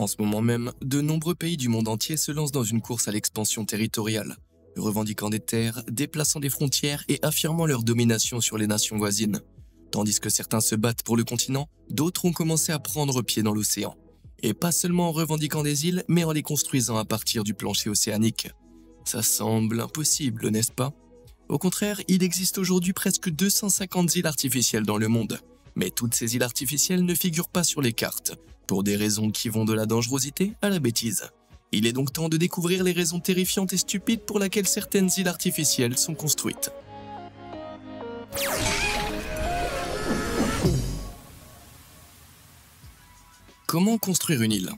En ce moment même, de nombreux pays du monde entier se lancent dans une course à l'expansion territoriale, revendiquant des terres, déplaçant des frontières et affirmant leur domination sur les nations voisines. Tandis que certains se battent pour le continent, d'autres ont commencé à prendre pied dans l'océan. Et pas seulement en revendiquant des îles, mais en les construisant à partir du plancher océanique. Ça semble impossible, n'est-ce pas? Au contraire, il existe aujourd'hui presque 250 îles artificielles dans le monde. Mais toutes ces îles artificielles ne figurent pas sur les cartes, pour des raisons qui vont de la dangerosité à la bêtise. Il est donc temps de découvrir les raisons terrifiantes et stupides pour lesquelles certaines îles artificielles sont construites. Comment construire une île?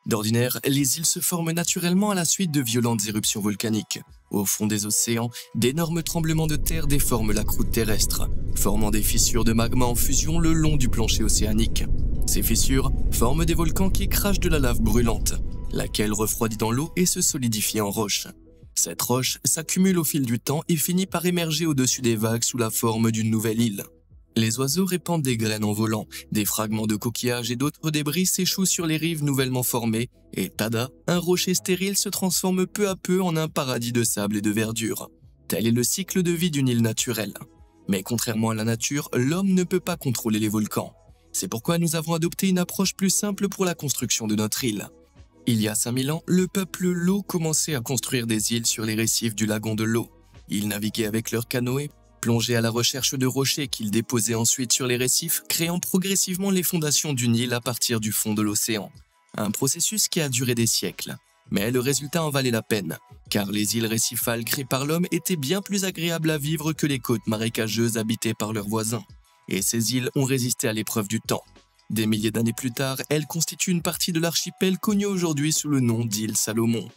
D'ordinaire, les îles se forment naturellement à la suite de violentes éruptions volcaniques. Au fond des océans, d'énormes tremblements de terre déforment la croûte terrestre, formant des fissures de magma en fusion le long du plancher océanique. Ces fissures forment des volcans qui crachent de la lave brûlante, laquelle refroidit dans l'eau et se solidifie en roche. Cette roche s'accumule au fil du temps et finit par émerger au-dessus des vagues sous la forme d'une nouvelle île. Les oiseaux répandent des graines en volant, des fragments de coquillages et d'autres débris s'échouent sur les rives nouvellement formées, et tada, un rocher stérile se transforme peu à peu en un paradis de sable et de verdure. Tel est le cycle de vie d'une île naturelle. Mais contrairement à la nature, l'homme ne peut pas contrôler les volcans. C'est pourquoi nous avons adopté une approche plus simple pour la construction de notre île. Il y a 5000 ans, le peuple Lo commençait à construire des îles sur les récifs du lagon de Lo. Ils naviguaient avec leurs canoës, plongeaient à la recherche de rochers qu'ils déposaient ensuite sur les récifs, créant progressivement les fondations d'une île à partir du fond de l'océan. Un processus qui a duré des siècles. Mais le résultat en valait la peine, car les îles récifales créées par l'homme étaient bien plus agréables à vivre que les côtes marécageuses habitées par leurs voisins. Et ces îles ont résisté à l'épreuve du temps. Des milliers d'années plus tard, elles constituent une partie de l'archipel connu aujourd'hui sous le nom d'île Salomon.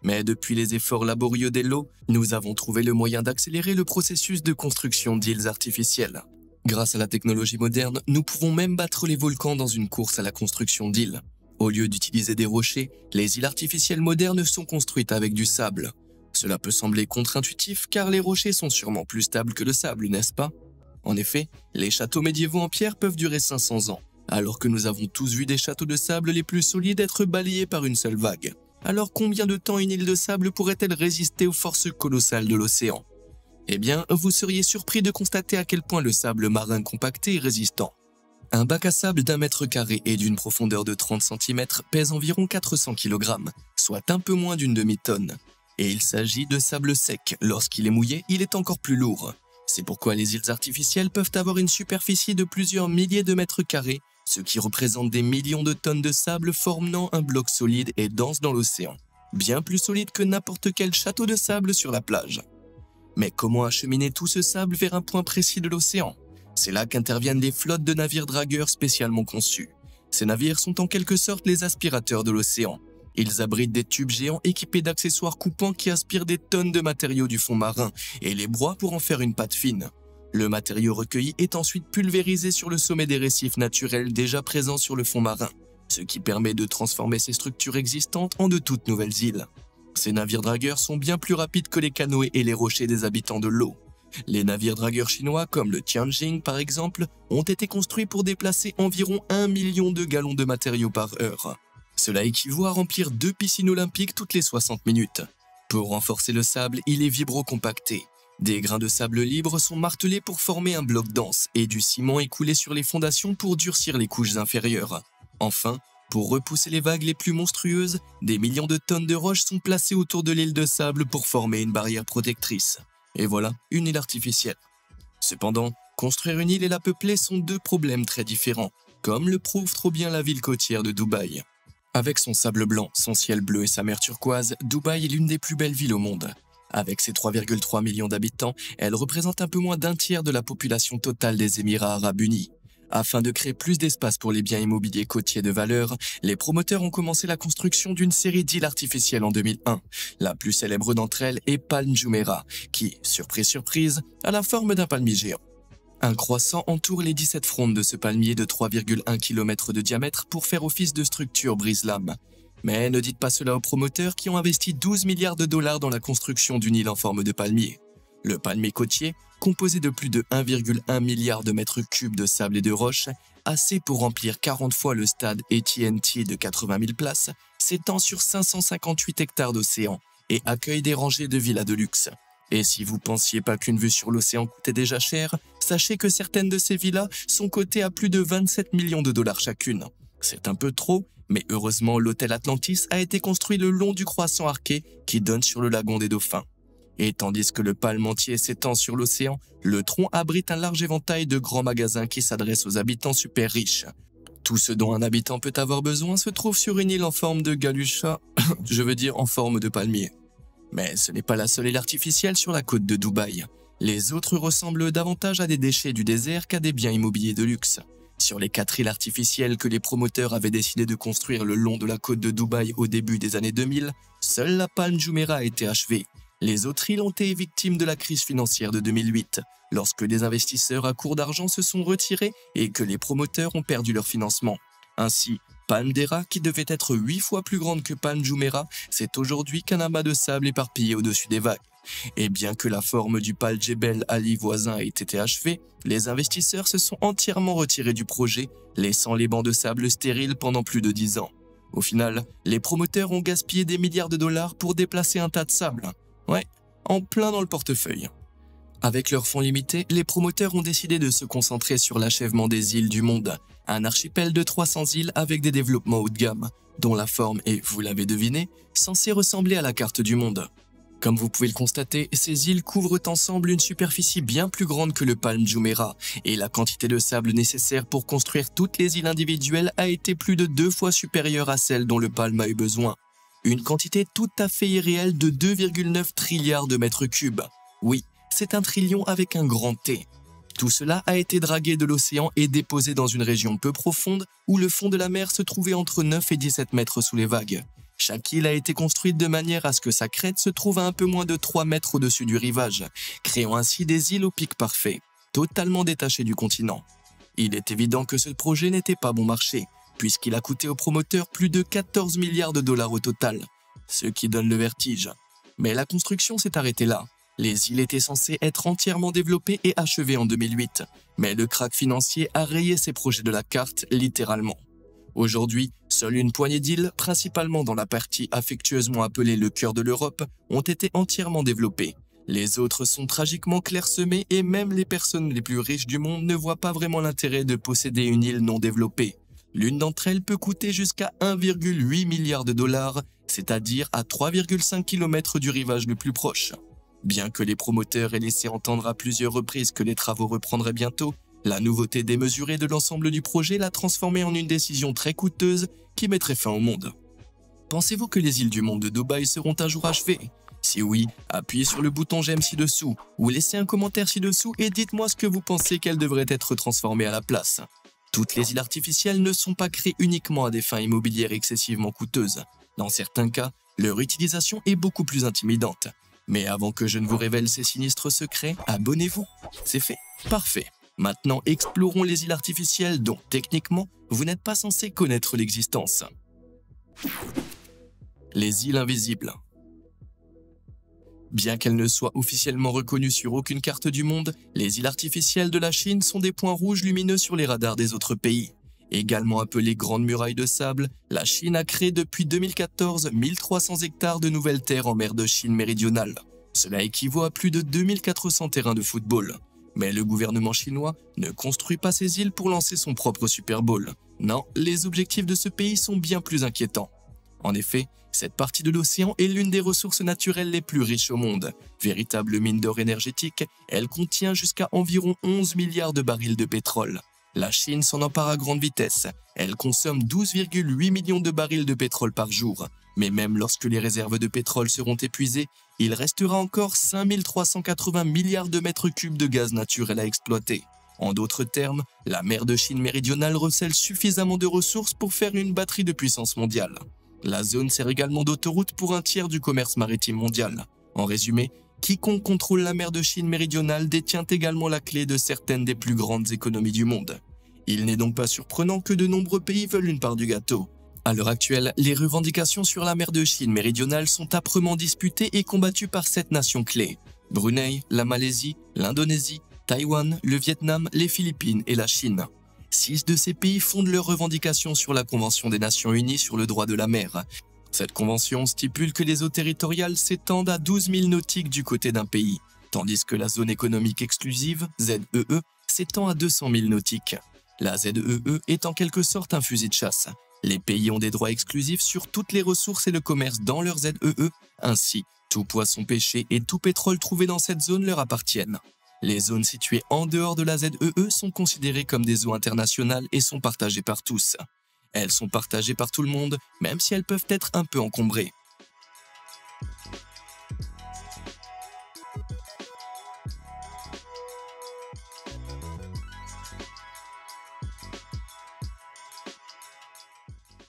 Mais depuis les efforts laborieux des Lo, nous avons trouvé le moyen d'accélérer le processus de construction d'îles artificielles. Grâce à la technologie moderne, nous pouvons même battre les volcans dans une course à la construction d'îles. Au lieu d'utiliser des rochers, les îles artificielles modernes sont construites avec du sable. Cela peut sembler contre-intuitif car les rochers sont sûrement plus stables que le sable, n'est-ce pas? En effet, les châteaux médiévaux en pierre peuvent durer 500 ans, alors que nous avons tous vu des châteaux de sable les plus solides être balayés par une seule vague. Alors combien de temps une île de sable pourrait-elle résister aux forces colossales de l'océan? Eh bien, vous seriez surpris de constater à quel point le sable marin compacté est résistant. Un bac à sable d'1 mètre carré et d'une profondeur de 30 cm pèse environ 400 kg, soit un peu moins d'une demi-tonne. Et il s'agit de sable sec. Lorsqu'il est mouillé, il est encore plus lourd. C'est pourquoi les îles artificielles peuvent avoir une superficie de plusieurs milliers de mètres carrés, ce qui représente des millions de tonnes de sable formant un bloc solide et dense dans l'océan. Bien plus solide que n'importe quel château de sable sur la plage. Mais comment acheminer tout ce sable vers un point précis de l'océan? C'est là qu'interviennent des flottes de navires dragueurs spécialement conçus. Ces navires sont en quelque sorte les aspirateurs de l'océan. Ils abritent des tubes géants équipés d'accessoires coupants qui aspirent des tonnes de matériaux du fond marin et les broient pour en faire une pâte fine. Le matériau recueilli est ensuite pulvérisé sur le sommet des récifs naturels déjà présents sur le fond marin, ce qui permet de transformer ces structures existantes en de toutes nouvelles îles. Ces navires dragueurs sont bien plus rapides que les canoës et les rochers des habitants de l'eau. Les navires dragueurs chinois, comme le Tianjin par exemple, ont été construits pour déplacer environ 1 million de gallons de matériaux par heure. Cela équivaut à remplir 2 piscines olympiques toutes les 60 minutes. Pour renforcer le sable, il est vibrocompacté. Des grains de sable libres sont martelés pour former un bloc dense et du ciment est coulé sur les fondations pour durcir les couches inférieures. Enfin, pour repousser les vagues les plus monstrueuses, des millions de tonnes de roches sont placées autour de l'île de sable pour former une barrière protectrice. Et voilà, une île artificielle. Cependant, construire une île et la peupler sont deux problèmes très différents, comme le prouve trop bien la ville côtière de Dubaï. Avec son sable blanc, son ciel bleu et sa mer turquoise, Dubaï est l'une des plus belles villes au monde. Avec ses 3,3 millions d'habitants, elle représente un peu moins d'un tiers de la population totale des Émirats arabes unis. Afin de créer plus d'espace pour les biens immobiliers côtiers de valeur, les promoteurs ont commencé la construction d'une série d'îles artificielles en 2001. La plus célèbre d'entre elles est Palm Jumeirah, qui, surprise surprise, a la forme d'un palmier géant. Un croissant entoure les 17 frondes de ce palmier de 3,1 km de diamètre pour faire office de structure brise-lames. Mais ne dites pas cela aux promoteurs qui ont investi 12 milliards de dollars dans la construction d'une île en forme de palmier. Le palmier côtier, composé de plus de 1,1 milliard de mètres cubes de sable et de roches, assez pour remplir 40 fois le stade AT&T de 80 000 places, s'étend sur 558 hectares d'océan et accueille des rangées de villas de luxe. Et si vous pensiez pas qu'une vue sur l'océan coûtait déjà cher, sachez que certaines de ces villas sont cotées à plus de 27 millions de dollars chacune. C'est un peu trop, mais heureusement l'hôtel Atlantis a été construit le long du croissant arqué qui donne sur le lagon des Dauphins. Et tandis que le palme entier s'étend sur l'océan, le tronc abrite un large éventail de grands magasins qui s'adressent aux habitants super riches. Tout ce dont un habitant peut avoir besoin se trouve sur une île en forme de galusha, je veux dire en forme de palmier. Mais ce n'est pas la seule île artificielle sur la côte de Dubaï. Les autres ressemblent davantage à des déchets du désert qu'à des biens immobiliers de luxe. Sur les 4 îles artificielles que les promoteurs avaient décidé de construire le long de la côte de Dubaï au début des années 2000, seule la Palm Jumeirah a été achevée. Les autres îles ont été victimes de la crise financière de 2008, lorsque des investisseurs à court d'argent se sont retirés et que les promoteurs ont perdu leur financement. Ainsi, Palm Dera, qui devait être 8 fois plus grande que Palm Jumeirah, c'est aujourd'hui qu'un amas de sable éparpillé au-dessus des vagues. Et bien que la forme du Pal Jebel Ali voisin ait été achevée, les investisseurs se sont entièrement retirés du projet, laissant les bancs de sable stériles pendant plus de 10 ans. Au final, les promoteurs ont gaspillé des milliards de dollars pour déplacer un tas de sable. Ouais, en plein dans le portefeuille. Avec leurs fonds limités, les promoteurs ont décidé de se concentrer sur l'achèvement des îles du monde, un archipel de 300 îles avec des développements haut de gamme, dont la forme est, vous l'avez deviné, censée ressembler à la carte du monde. Comme vous pouvez le constater, ces îles couvrent ensemble une superficie bien plus grande que le Palm Jumeirah, et la quantité de sable nécessaire pour construire toutes les îles individuelles a été plus de 2 fois supérieure à celle dont le Palm a eu besoin. Une quantité tout à fait irréelle de 2,9 trilliards de mètres cubes. Oui, c'est un trillion avec un grand T. Tout cela a été dragué de l'océan et déposé dans une région peu profonde où le fond de la mer se trouvait entre 9 et 17 mètres sous les vagues. Chaque île a été construite de manière à ce que sa crête se trouve à un peu moins de 3 mètres au-dessus du rivage, créant ainsi des îles au pic parfait, totalement détachées du continent. Il est évident que ce projet n'était pas bon marché, puisqu'il a coûté aux promoteurs plus de 14 milliards de dollars au total, ce qui donne le vertige. Mais la construction s'est arrêtée là. Les îles étaient censées être entièrement développées et achevées en 2008, mais le krach financier a rayé ces projets de la carte, littéralement. Aujourd'hui, seule une poignée d'îles, principalement dans la partie affectueusement appelée le cœur de l'Europe, ont été entièrement développées. Les autres sont tragiquement clairsemées et même les personnes les plus riches du monde ne voient pas vraiment l'intérêt de posséder une île non développée. L'une d'entre elles peut coûter jusqu'à 1,8 milliard de dollars, c'est-à-dire à 3,5 km du rivage le plus proche. Bien que les promoteurs aient laissé entendre à plusieurs reprises que les travaux reprendraient bientôt, la nouveauté démesurée de l'ensemble du projet l'a transformé en une décision très coûteuse qui mettrait fin au monde. Pensez-vous que les îles du monde de Dubaï seront un jour achevées? Si oui, appuyez sur le bouton j'aime ci-dessous ou laissez un commentaire ci-dessous et dites-moi ce que vous pensez qu'elles devraient être transformées à la place. Toutes les îles artificielles ne sont pas créées uniquement à des fins immobilières excessivement coûteuses. Dans certains cas, leur utilisation est beaucoup plus intimidante. Mais avant que je ne vous révèle ces sinistres secrets, abonnez-vous. C'est fait. Parfait. Maintenant, explorons les îles artificielles dont, techniquement, vous n'êtes pas censé connaître l'existence. Les îles invisibles. Bien qu'elles ne soient officiellement reconnues sur aucune carte du monde, les îles artificielles de la Chine sont des points rouges lumineux sur les radars des autres pays. Également appelées Grandes Murailles de Sable, la Chine a créé depuis 2014 1300 hectares de nouvelles terres en mer de Chine méridionale. Cela équivaut à plus de 2400 terrains de football. Mais le gouvernement chinois ne construit pas ces îles pour lancer son propre Super Bowl. Non, les objectifs de ce pays sont bien plus inquiétants. En effet, cette partie de l'océan est l'une des ressources naturelles les plus riches au monde. Véritable mine d'or énergétique, elle contient jusqu'à environ 11 milliards de barils de pétrole. La Chine s'en empare à grande vitesse. Elle consomme 12,8 millions de barils de pétrole par jour. Mais même lorsque les réserves de pétrole seront épuisées, il restera encore 5380 milliards de mètres cubes de gaz naturel à exploiter. En d'autres termes, la mer de Chine méridionale recèle suffisamment de ressources pour faire une batterie de puissance mondiale. La zone sert également d'autoroute pour un tiers du commerce maritime mondial. En résumé, quiconque contrôle la mer de Chine méridionale détient également la clé de certaines des plus grandes économies du monde. Il n'est donc pas surprenant que de nombreux pays veulent une part du gâteau. À l'heure actuelle, les revendications sur la mer de Chine méridionale sont âprement disputées et combattues par 7 nations clés. Brunei, la Malaisie, l'Indonésie, Taïwan, le Vietnam, les Philippines et la Chine. 6 de ces pays fondent leurs revendications sur la Convention des Nations Unies sur le droit de la mer. Cette convention stipule que les eaux territoriales s'étendent à 12 000 nautiques du côté d'un pays, tandis que la zone économique exclusive, ZEE, s'étend à 200 000 nautiques. La ZEE est en quelque sorte un fusil de chasse. Les pays ont des droits exclusifs sur toutes les ressources et le commerce dans leur ZEE, ainsi, tout poisson pêché et tout pétrole trouvé dans cette zone leur appartiennent. Les zones situées en dehors de la ZEE sont considérées comme des eaux internationales et sont partagées par tous. Elles sont partagées par tout le monde, même si elles peuvent être un peu encombrées.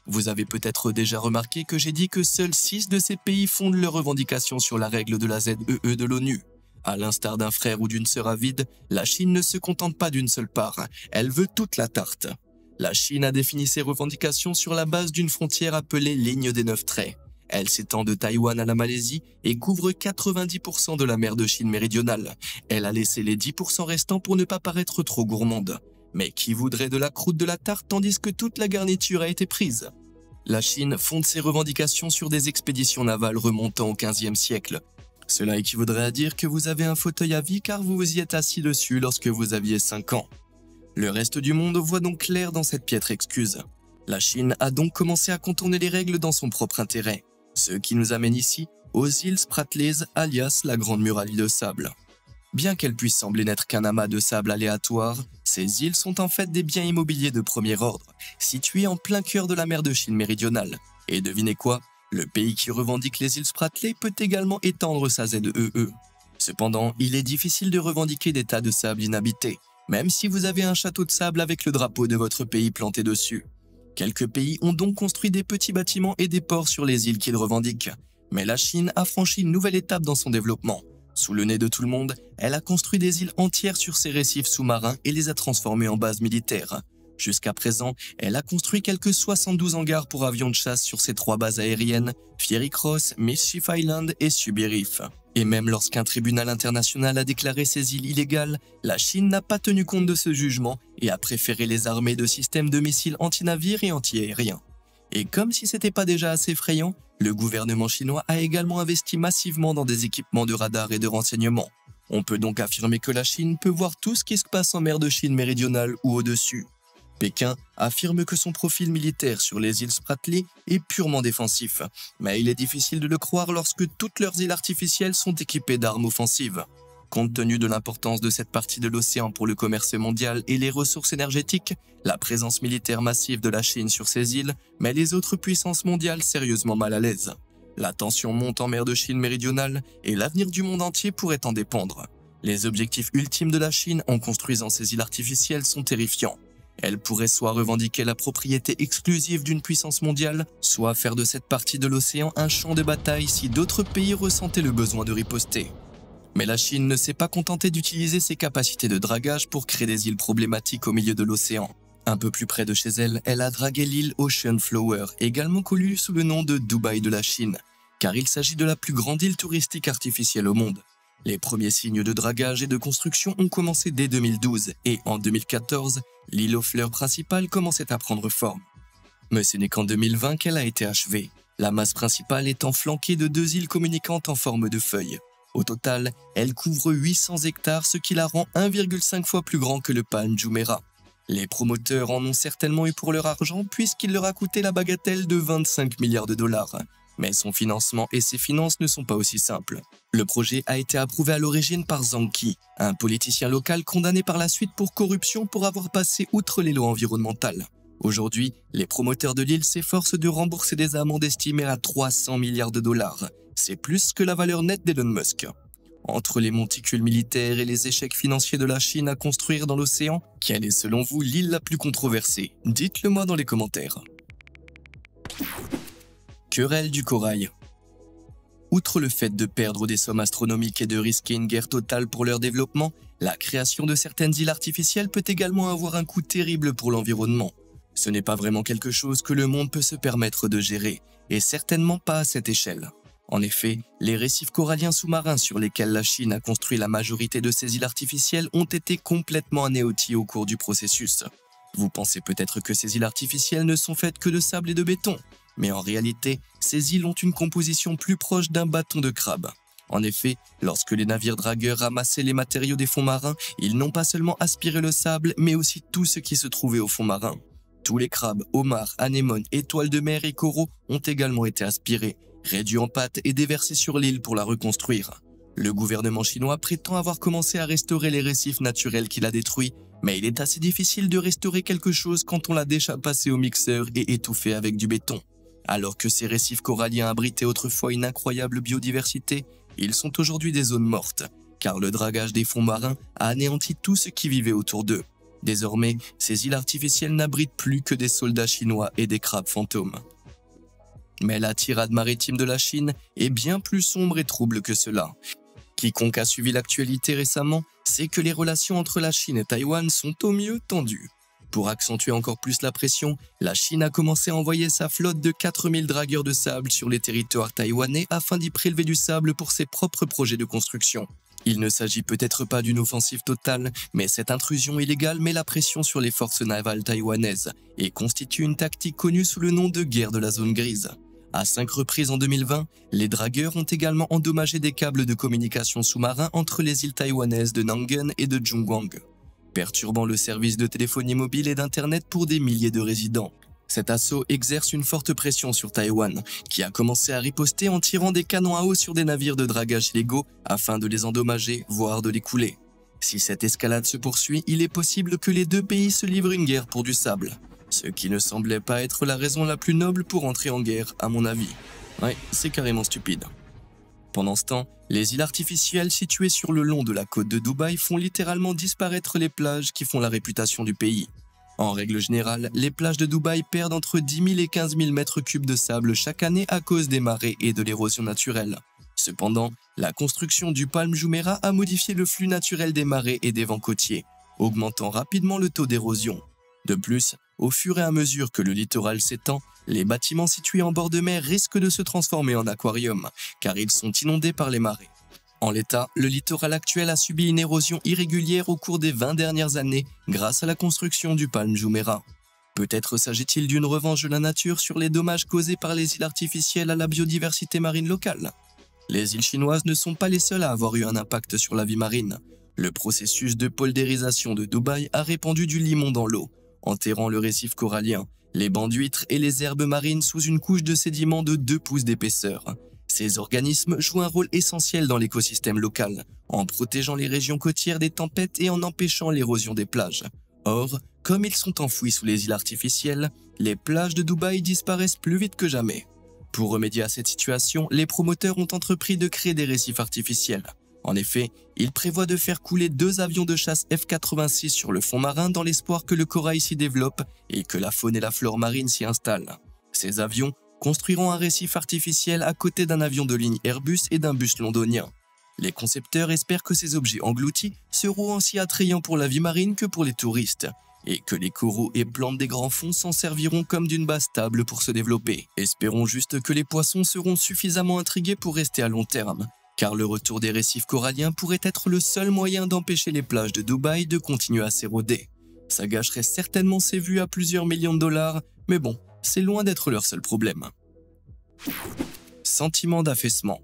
Vous avez peut-être déjà remarqué que j'ai dit que seuls 6 de ces pays fondent leurs revendications sur la règle de la ZEE de l'ONU. À l'instar d'un frère ou d'une sœur avide, la Chine ne se contente pas d'une seule part, elle veut toute la tarte. La Chine a défini ses revendications sur la base d'une frontière appelée ligne des 9 traits. Elle s'étend de Taïwan à la Malaisie et couvre 90% de la mer de Chine méridionale. Elle a laissé les 10% restants pour ne pas paraître trop gourmande. Mais qui voudrait de la croûte de la tarte tandis que toute la garniture a été prise? La Chine fonde ses revendications sur des expéditions navales remontant au XVe siècle. Cela équivaudrait à dire que vous avez un fauteuil à vie car vous vous y êtes assis dessus lorsque vous aviez 5 ans. Le reste du monde voit donc clair dans cette piètre excuse. La Chine a donc commencé à contourner les règles dans son propre intérêt. Ce qui nous amène ici aux îles Spratleys, alias la Grande Muraille de Sable. Bien qu'elles puissent sembler n'être qu'un amas de sable aléatoire, ces îles sont en fait des biens immobiliers de premier ordre, situés en plein cœur de la mer de Chine méridionale. Et devinez quoi? Le pays qui revendique les îles Spratly peut également étendre sa ZEE. Cependant, il est difficile de revendiquer des tas de sable inhabités, même si vous avez un château de sable avec le drapeau de votre pays planté dessus. Quelques pays ont donc construit des petits bâtiments et des ports sur les îles qu'ils revendiquent. Mais la Chine a franchi une nouvelle étape dans son développement. Sous le nez de tout le monde, elle a construit des îles entières sur ses récifs sous-marins et les a transformées en bases militaires. Jusqu'à présent, elle a construit quelques 72 hangars pour avions de chasse sur ses 3 bases aériennes, Fiery Cross, Mischief Island et Subi Reef. Et même lorsqu'un tribunal international a déclaré ces îles illégales, la Chine n'a pas tenu compte de ce jugement et a préféré les armer de systèmes de missiles anti-navires et anti-aériens. Et comme si c'était pas déjà assez effrayant, le gouvernement chinois a également investi massivement dans des équipements de radar et de renseignement. On peut donc affirmer que la Chine peut voir tout ce qui se passe en mer de Chine méridionale ou au-dessus. Pékin affirme que son profil militaire sur les îles Spratly est purement défensif, mais il est difficile de le croire lorsque toutes leurs îles artificielles sont équipées d'armes offensives. Compte tenu de l'importance de cette partie de l'océan pour le commerce mondial et les ressources énergétiques, la présence militaire massive de la Chine sur ces îles met les autres puissances mondiales sérieusement mal à l'aise. La tension monte en mer de Chine méridionale et l'avenir du monde entier pourrait en dépendre. Les objectifs ultimes de la Chine en construisant ces îles artificielles sont terrifiants. Elle pourrait soit revendiquer la propriété exclusive d'une puissance mondiale, soit faire de cette partie de l'océan un champ de bataille si d'autres pays ressentaient le besoin de riposter. Mais la Chine ne s'est pas contentée d'utiliser ses capacités de dragage pour créer des îles problématiques au milieu de l'océan. Un peu plus près de chez elle, elle a dragué l'île Ocean Flower, également connue sous le nom de Dubaï de la Chine, car il s'agit de la plus grande île touristique artificielle au monde. Les premiers signes de dragage et de construction ont commencé dès 2012 et en 2014, l'île aux fleurs principale commençait à prendre forme. Mais ce n'est qu'en 2020 qu'elle a été achevée, la masse principale étant flanquée de 2 îles communicantes en forme de feuilles. Au total, elle couvre 800 hectares, ce qui la rend 1,5 fois plus grand que le Palm Jumeirah. Les promoteurs en ont certainement eu pour leur argent puisqu'il leur a coûté la bagatelle de 25 milliards de dollars. Mais son financement et ses finances ne sont pas aussi simples. Le projet a été approuvé à l'origine par Zhang Qi, un politicien local condamné par la suite pour corruption pour avoir passé outre les lois environnementales. Aujourd'hui, les promoteurs de l'île s'efforcent de rembourser des amendes estimées à 300 milliards de dollars. C'est plus que la valeur nette d'Elon Musk. Entre les monticules militaires et les échecs financiers de la Chine à construire dans l'océan, quelle est selon vous l'île la plus controversée? Dites-le moi dans les commentaires. Querelle du corail. Outre le fait de perdre des sommes astronomiques et de risquer une guerre totale pour leur développement, la création de certaines îles artificielles peut également avoir un coût terrible pour l'environnement. Ce n'est pas vraiment quelque chose que le monde peut se permettre de gérer, et certainement pas à cette échelle. En effet, les récifs coralliens sous-marins sur lesquels la Chine a construit la majorité de ses îles artificielles ont été complètement anéantis au cours du processus. Vous pensez peut-être que ces îles artificielles ne sont faites que de sable et de béton, mais en réalité, ces îles ont une composition plus proche d'un bâton de crabe. En effet, lorsque les navires dragueurs ramassaient les matériaux des fonds marins, ils n'ont pas seulement aspiré le sable, mais aussi tout ce qui se trouvait au fond marin. Tous les crabes, homards, anémones, étoiles de mer et coraux ont également été aspirés, réduits en pâte et déversés sur l'île pour la reconstruire. Le gouvernement chinois prétend avoir commencé à restaurer les récifs naturels qu'il a détruits, mais il est assez difficile de restaurer quelque chose quand on l'a déjà passé au mixeur et étouffé avec du béton. Alors que ces récifs coralliens abritaient autrefois une incroyable biodiversité, ils sont aujourd'hui des zones mortes, car le dragage des fonds marins a anéanti tout ce qui vivait autour d'eux. Désormais, ces îles artificielles n'abritent plus que des soldats chinois et des crabes fantômes. Mais la tirade maritime de la Chine est bien plus sombre et trouble que cela. Quiconque a suivi l'actualité récemment sait que les relations entre la Chine et Taïwan sont au mieux tendues. Pour accentuer encore plus la pression, la Chine a commencé à envoyer sa flotte de 4000 dragueurs de sable sur les territoires taïwanais afin d'y prélever du sable pour ses propres projets de construction. Il ne s'agit peut-être pas d'une offensive totale, mais cette intrusion illégale met la pression sur les forces navales taïwanaises et constitue une tactique connue sous le nom de guerre de la zone grise. À 5 reprises en 2020, les dragueurs ont également endommagé des câbles de communication sous-marins entre les îles taïwanaises de Nangen et de Zhongguang, perturbant le service de téléphonie mobile et d'internet pour des milliers de résidents. Cet assaut exerce une forte pression sur Taïwan, qui a commencé à riposter en tirant des canons à eau sur des navires de dragage illégaux afin de les endommager, voire de les couler. Si cette escalade se poursuit, il est possible que les deux pays se livrent une guerre pour du sable, ce qui ne semblait pas être la raison la plus noble pour entrer en guerre, à mon avis. Ouais, c'est carrément stupide. Pendant ce temps, les îles artificielles situées sur le long de la côte de Dubaï font littéralement disparaître les plages qui font la réputation du pays. En règle générale, les plages de Dubaï perdent entre 10 000 et 15 000 mètres cubes de sable chaque année à cause des marées et de l'érosion naturelle. Cependant, la construction du Palm Jumeirah a modifié le flux naturel des marées et des vents côtiers, augmentant rapidement le taux d'érosion. De plus, au fur et à mesure que le littoral s'étend, les bâtiments situés en bord de mer risquent de se transformer en aquarium, car ils sont inondés par les marées. En l'état, le littoral actuel a subi une érosion irrégulière au cours des 20 dernières années grâce à la construction du Palm Jumeirah. Peut-être s'agit-il d'une revanche de la nature sur les dommages causés par les îles artificielles à la biodiversité marine locale. Les îles chinoises ne sont pas les seules à avoir eu un impact sur la vie marine. Le processus de poldérisation de Dubaï a répandu du limon dans l'eau, enterrant le récif corallien, les bancs d'huîtres et les herbes marines sous une couche de sédiments de 2 pouces d'épaisseur. Ces organismes jouent un rôle essentiel dans l'écosystème local, en protégeant les régions côtières des tempêtes et en empêchant l'érosion des plages. Or, comme ils sont enfouis sous les îles artificielles, les plages de Dubaï disparaissent plus vite que jamais. Pour remédier à cette situation, les promoteurs ont entrepris de créer des récifs artificiels. En effet, ils prévoient de faire couler 2 avions de chasse F-86 sur le fond marin dans l'espoir que le corail s'y développe et que la faune et la flore marine s'y installent. Ces avions construiront un récif artificiel à côté d'un avion de ligne Airbus et d'un bus londonien. Les concepteurs espèrent que ces objets engloutis seront aussi attrayants pour la vie marine que pour les touristes, et que les coraux et plantes des grands fonds s'en serviront comme d'une base stable pour se développer. Espérons juste que les poissons seront suffisamment intrigués pour rester à long terme, car le retour des récifs coralliens pourrait être le seul moyen d'empêcher les plages de Dubaï de continuer à s'éroder. Ça gâcherait certainement ses vues à plusieurs millions de dollars, mais bon, c'est loin d'être leur seul problème. Sentiment d'affaissement.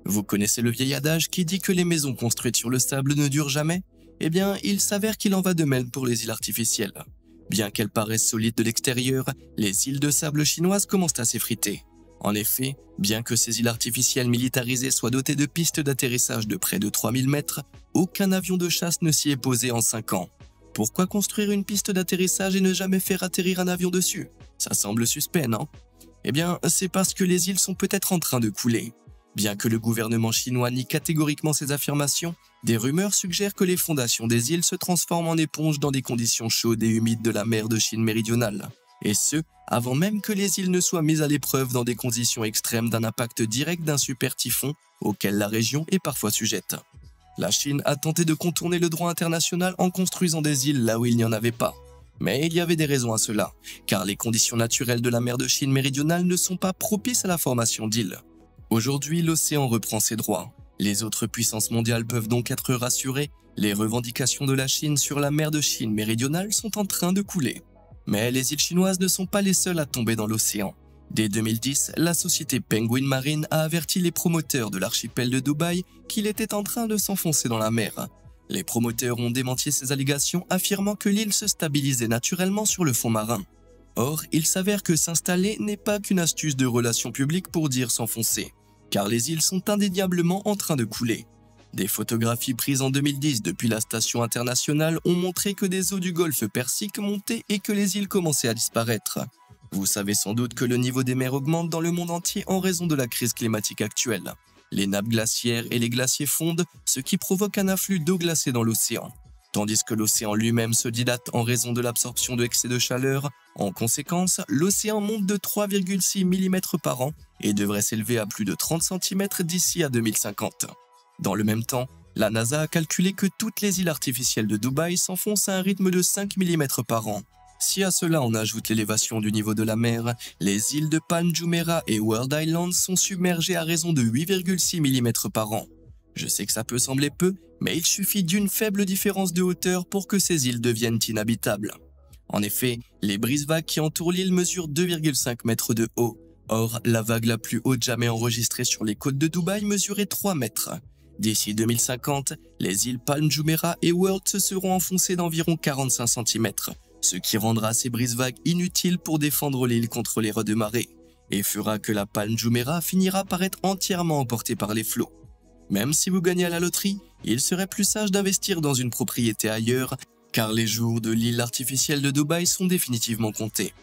Vous connaissez le vieil adage qui dit que les maisons construites sur le sable ne durent jamais? Eh bien, il s'avère qu'il en va de même pour les îles artificielles. Bien qu'elles paraissent solides de l'extérieur, les îles de sable chinoises commencent à s'effriter. En effet, bien que ces îles artificielles militarisées soient dotées de pistes d'atterrissage de près de 3000 mètres, aucun avion de chasse ne s'y est posé en 5 ans. Pourquoi construire une piste d'atterrissage et ne jamais faire atterrir un avion dessus? Ça semble suspect, non? Eh bien, c'est parce que les îles sont peut-être en train de couler. Bien que le gouvernement chinois nie catégoriquement ces affirmations, des rumeurs suggèrent que les fondations des îles se transforment en éponges dans des conditions chaudes et humides de la mer de Chine méridionale. Et ce, avant même que les îles ne soient mises à l'épreuve dans des conditions extrêmes d'un impact direct d'un super typhon auquel la région est parfois sujette. La Chine a tenté de contourner le droit international en construisant des îles là où il n'y en avait pas. Mais il y avait des raisons à cela, car les conditions naturelles de la mer de Chine méridionale ne sont pas propices à la formation d'îles. Aujourd'hui, l'océan reprend ses droits. Les autres puissances mondiales peuvent donc être rassurées, les revendications de la Chine sur la mer de Chine méridionale sont en train de couler. Mais les îles chinoises ne sont pas les seules à tomber dans l'océan. Dès 2010, la société Penguin Marine a averti les promoteurs de l'archipel de Dubaï qu'il était en train de s'enfoncer dans la mer. Les promoteurs ont démenti ces allégations, affirmant que l'île se stabilisait naturellement sur le fond marin. Or, il s'avère que s'installer n'est pas qu'une astuce de relations publiques pour dire s'enfoncer, car les îles sont indéniablement en train de couler. Des photographies prises en 2010 depuis la station internationale ont montré que des eaux du golfe Persique montaient et que les îles commençaient à disparaître. Vous savez sans doute que le niveau des mers augmente dans le monde entier en raison de la crise climatique actuelle. Les nappes glaciaires et les glaciers fondent, ce qui provoque un afflux d'eau glacée dans l'océan. Tandis que l'océan lui-même se dilate en raison de l'absorption de excès de chaleur, en conséquence, l'océan monte de 3,6 mm par an et devrait s'élever à plus de 30 cm d'ici à 2050. Dans le même temps, la NASA a calculé que toutes les îles artificielles de Dubaï s'enfoncent à un rythme de 5 mm par an. Si à cela on ajoute l'élévation du niveau de la mer, les îles de Palm Jumeirah et World Island sont submergées à raison de 8,6 mm par an. Je sais que ça peut sembler peu, mais il suffit d'une faible différence de hauteur pour que ces îles deviennent inhabitables. En effet, les brises-vagues qui entourent l'île mesurent 2,5 mètres de haut. Or, la vague la plus haute jamais enregistrée sur les côtes de Dubaï mesurait 3 mètres. D'ici 2050, les îles Palm Jumeirah et World se seront enfoncées d'environ 45 cm, ce qui rendra ces brises-vagues inutiles pour défendre l'île contre les raz de marée, et fera que la Palm Jumeirah finira par être entièrement emportée par les flots. Même si vous gagnez à la loterie, il serait plus sage d'investir dans une propriété ailleurs, car les jours de l'île artificielle de Dubaï sont définitivement comptés.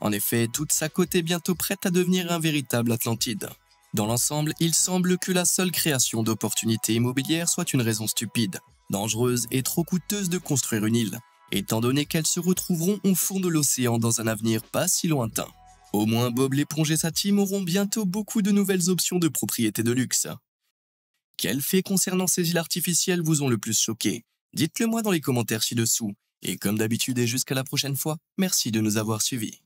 En effet, toute sa côte est bientôt prête à devenir un véritable Atlantide. Dans l'ensemble, il semble que la seule création d'opportunités immobilières soit une raison stupide, dangereuse et trop coûteuse de construire une île, étant donné qu'elles se retrouveront au fond de l'océan dans un avenir pas si lointain. Au moins Bob l'éponge et sa team auront bientôt beaucoup de nouvelles options de propriété de luxe. Quels faits concernant ces îles artificielles vous ont le plus choqué? Dites-le moi dans les commentaires ci-dessous. Et comme d'habitude et jusqu'à la prochaine fois, merci de nous avoir suivis.